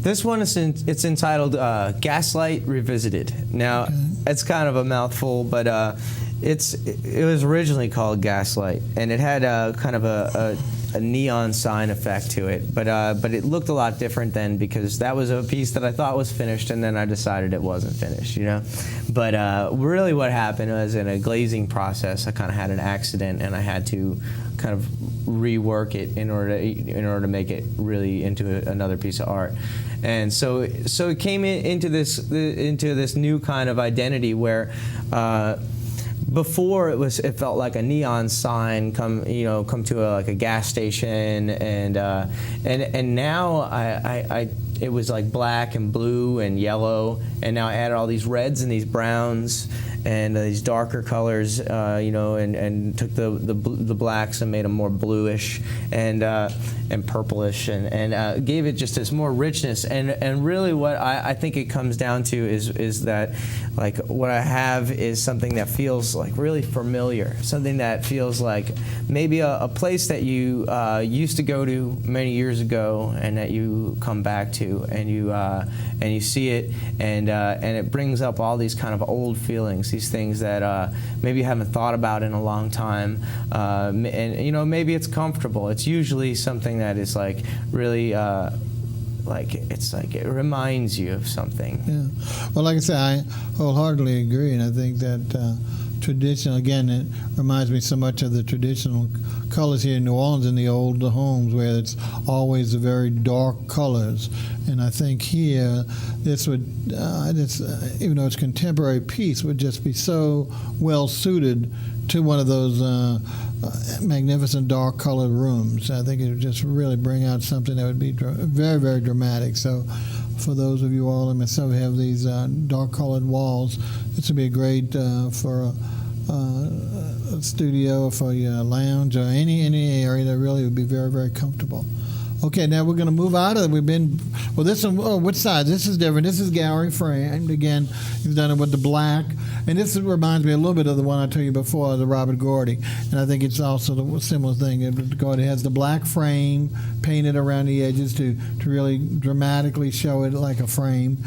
This one it's entitled Gaslight Revisited. Now, it's kind of a mouthful, but it was originally called Gaslight, and it had kind of a neon sign effect to it, but it looked a lot different then, because that was a piece that I thought was finished, and then I decided it wasn't finished, you know. But really what happened was, in a glazing process, I kind of had an accident, and I had to kind of rework it in order to make it really into another piece of art. And so it came into this new kind of identity where before it felt like a neon sign come to a gas station, and now it was like black and blue and yellow, and now I added all these reds and these browns and these darker colors, and took the blacks and made them more bluish and purplish, and gave it just this more richness. And really what I think it comes down to is that, like, what I have is something that feels like really familiar, something that feels like maybe a place that you used to go to many years ago, and that you come back to, and you see it, and it brings up all these kind of old feelings, these things that maybe you haven't thought about in a long time, and maybe it's comfortable. It's usually something that is like really it reminds you of something. Yeah. Well, like I said, I wholeheartedly agree, and I think that traditional, again, it reminds me so much of the traditional colors here in New Orleans in the old homes, where it's always the very dark colors. And I think here, this would, even though it's a contemporary piece, would just be so well suited to one of those magnificent dark colored rooms. I think it would just really bring out something that would be very, very dramatic. So for those of you all and myself who have these dark colored walls, this would be great for a studio, or for your lounge, or any area that really would be very, very comfortable. Okay, now we're going to move out of it. This one, which side? This is different. This is gallery framed. Again, he's done it with the black. And this reminds me a little bit of the one I told you before, the Robert Gordy. And I think it's also the similar thing. Gordy has the black frame painted around the edges to really dramatically show it like a frame.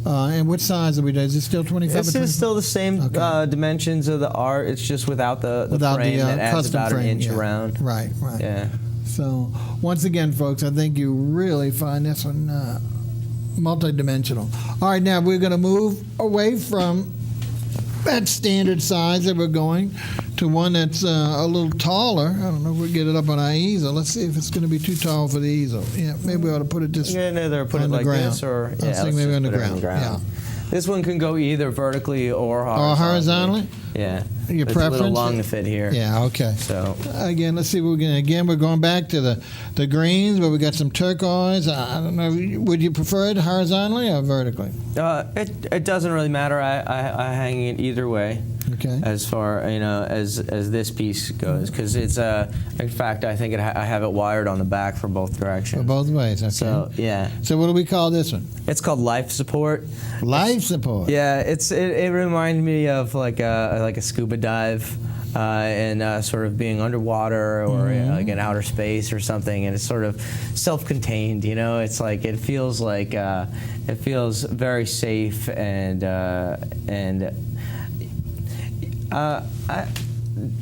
And which size are we doing? Is it still 25? This is still the same dimensions of the art. It's just without the frame that adds about an inch around. Right. Yeah. So once again, folks, I think you really find this one multi-dimensional. All right, now we're going to move away from that standard size that we're going to one that's a little taller. I don't know if we get it up on our easel. Let's see if it's going to be too tall for the easel. Yeah, maybe we ought to put it just either put on it the like ground. this, or I think maybe on the ground. Yeah. This one can go either vertically or horizontally. Or horizontally? Yeah. Your it's preference? a little long to fit here. Yeah, okay. So again, let's see. We're going back to the greens, where we got some turquoise. I don't know. Would you prefer it horizontally or vertically? It doesn't really matter. I hang it either way. Okay. As far as this piece goes, because it's in fact I think I have it wired on the back for both directions. For both ways. Okay. So yeah. So what do we call this one? It's called life support. Life support. Yeah. It reminds me of like a scuba dive. And sort of being underwater, or like in outer space or something, and it's sort of self-contained. It's like it feels very safe,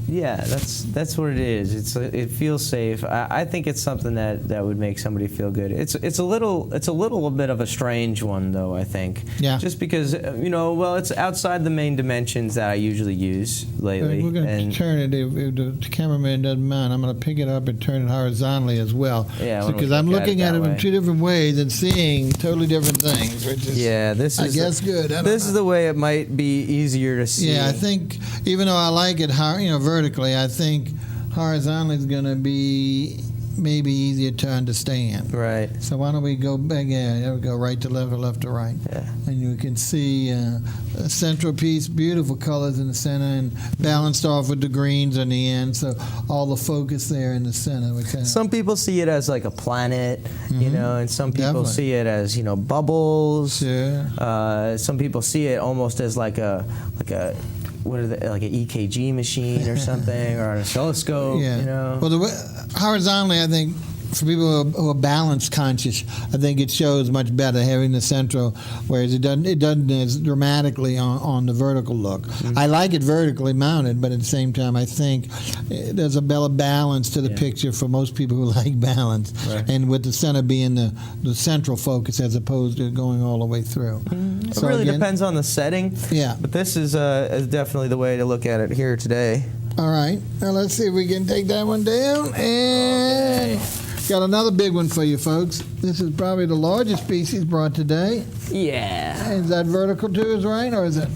yeah, that's what it is. It feels safe. I think it's something that would make somebody feel good. It's a little bit of a strange one, though, I think. Yeah. Just because it's outside the main dimensions that I usually use lately. We're going to turn it, if the cameraman doesn't mind. I'm going to pick it up and turn it horizontally as well. Yeah. Because I'm looking at it in two different ways and seeing totally different things, which is I guess good. This is the way it might be easier to see. Yeah, I think even though I like it vertically, I think horizontally is going to be maybe easier to understand. Right. So why don't we go back? Yeah, there we go, right to left or left to right. Yeah. And you can see a central piece, beautiful colors in the center, and balanced off with the greens on the end. So all the focus there in the center. Some people see it as like a planet, and some people see it as bubbles. Sure. Some people see it almost as like a what are they, like an EKG machine or something, or an oscilloscope. Yeah. Well, horizontally, I think for people who are balance conscious, I think it shows much better having the central, whereas it doesn't as dramatically on the vertical look. Mm-hmm. I like it vertically mounted, but at the same time, I think there's a better balance to the picture for most people who like balance, right. And with the center being the central focus as opposed to going all the way through. Mm-hmm. So it really depends on the setting. Yeah. But this is definitely the way to look at it here today. All right. Now let's see if we can take that one down. And got another big one for you folks. This is probably the largest piece he's brought today. Yeah. Is that vertical too, is right, or is it?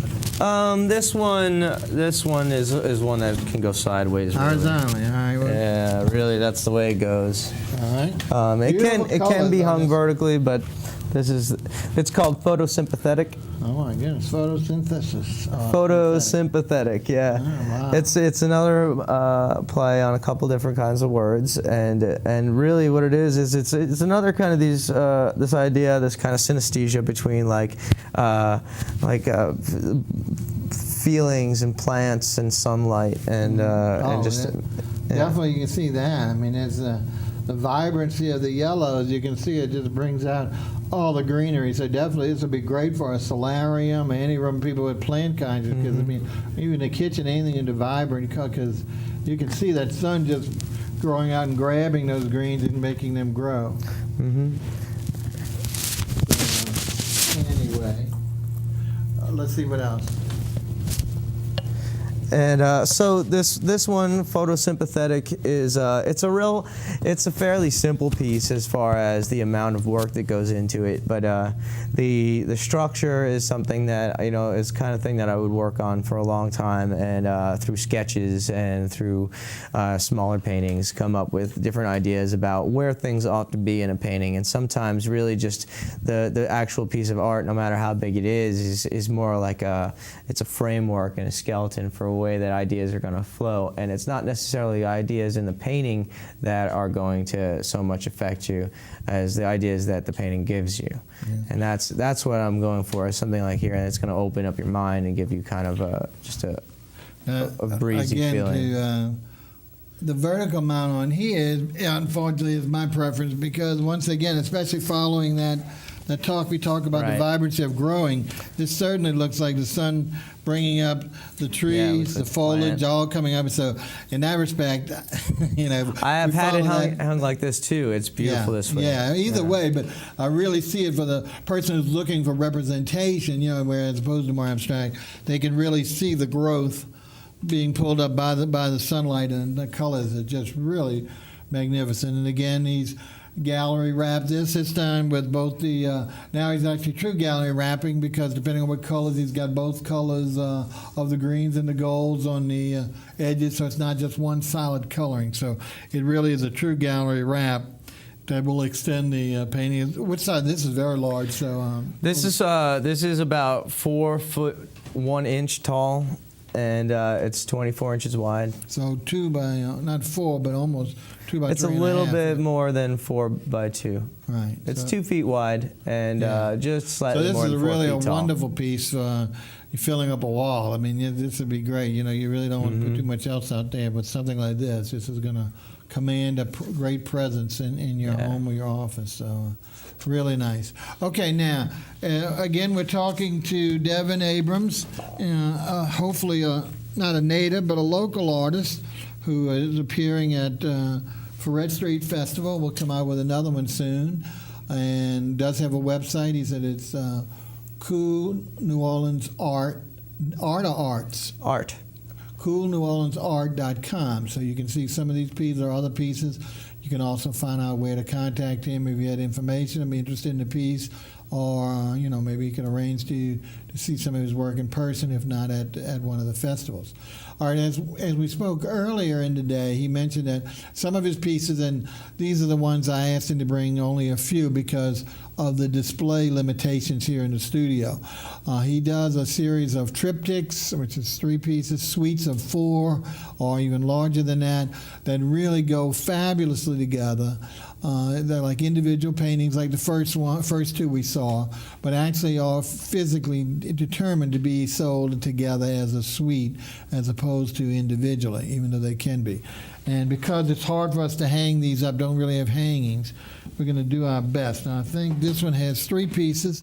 This one is one that can go sideways. Really. Horizontally, all right. Well, yeah, really, that's the way it goes. All right. It can be hung vertically, but it's called photosympathetic. Oh my goodness, photosynthesis. Photosympathetic, yeah. Oh, wow. It's another play on a couple different kinds of words, and really what it is it's another kind of this idea, this kind of synesthesia between feelings and plants and sunlight and just definitely you can see that. I mean, it's the vibrancy of the yellows. You can see it just brings out all the greenery. So definitely this would be great for a solarium, any room people with plant kinds. Because I mean, even the kitchen, anything into vibrant, because you can see that sun just growing out and grabbing those greens and making them grow. Mm-hmm. Anyway, let's see what else. And so this one, photosympathetic, is it's a fairly simple piece as far as the amount of work that goes into it. But the structure is something that is kind of thing that I would work on for a long time, and through sketches and through smaller paintings, come up with different ideas about where things ought to be in a painting. And sometimes really just the actual piece of art, no matter how big it is more like it's a framework and a skeleton for a way that ideas are going to flow, and it's not necessarily ideas in the painting that are going to so much affect you as the ideas that the painting gives you. Yeah. And that's what I'm going for, is something like here, and it's going to open up your mind and give you kind of a breezy feeling. The vertical mount on here, unfortunately, is my preference, because once again, especially following that talk we talk about, the vibrancy of growing, this certainly looks like the sun bringing up the trees, the foliage, all coming up. So in that respect, I have had it hung like this too. It's beautiful this way. Yeah, either way, but I really see it for the person who's looking for representation, where as opposed to more abstract, they can really see the growth being pulled up by the sunlight, and the colors are just really magnificent. And again, he's gallery wrapped this time with both the now he's actually true gallery wrapping, because depending on what colors, he's got both colors of the greens and the golds on the edges, so it's not just one solid coloring. So it really is a true gallery wrap that will extend the painting. Which side? This is very large. So this is about 4 foot 1 inch tall, and it's 24 inches wide. So 2 by not 4, but almost 2 by 3. It's a little bit more than 4 by 2. Right. It's 2 feet wide and just slightly more than 4 feet tall. So this is really a wonderful piece. You're filling up a wall. I mean, this would be great. You really don't want to put too much else out there, but something like this is going to command a great presence in your home or your office. So really nice. Okay, now, again, we're talking to Devin Abrams, hopefully not a native, but a local artist who is appearing at Ferret Street Festival. We'll come out with another one soon, and does have a website. He said it's Cool New Orleans Art or Arts? Art. CoolNewOrleansArt.com. So you can see some of these pieces or other pieces. You can also find out where to contact him if you had information and be interested in the piece, or maybe you can arrange to see some of his work in person, if not at one of the festivals. All right, as we spoke earlier in the day, he mentioned that some of his pieces, and these are the ones I asked him to bring only a few because of the display limitations here in the studio. He does a series of triptychs, which is 3 pieces, suites of 4, or even larger than that really go fabulously together. They're like individual paintings, like the first two we saw, but actually are physically determined to be sold together as a suite as opposed to individually, even though they can be. And because it's hard for us to hang these up, don't really have hangings, we're going to do our best. Now, I think this one has 3 pieces.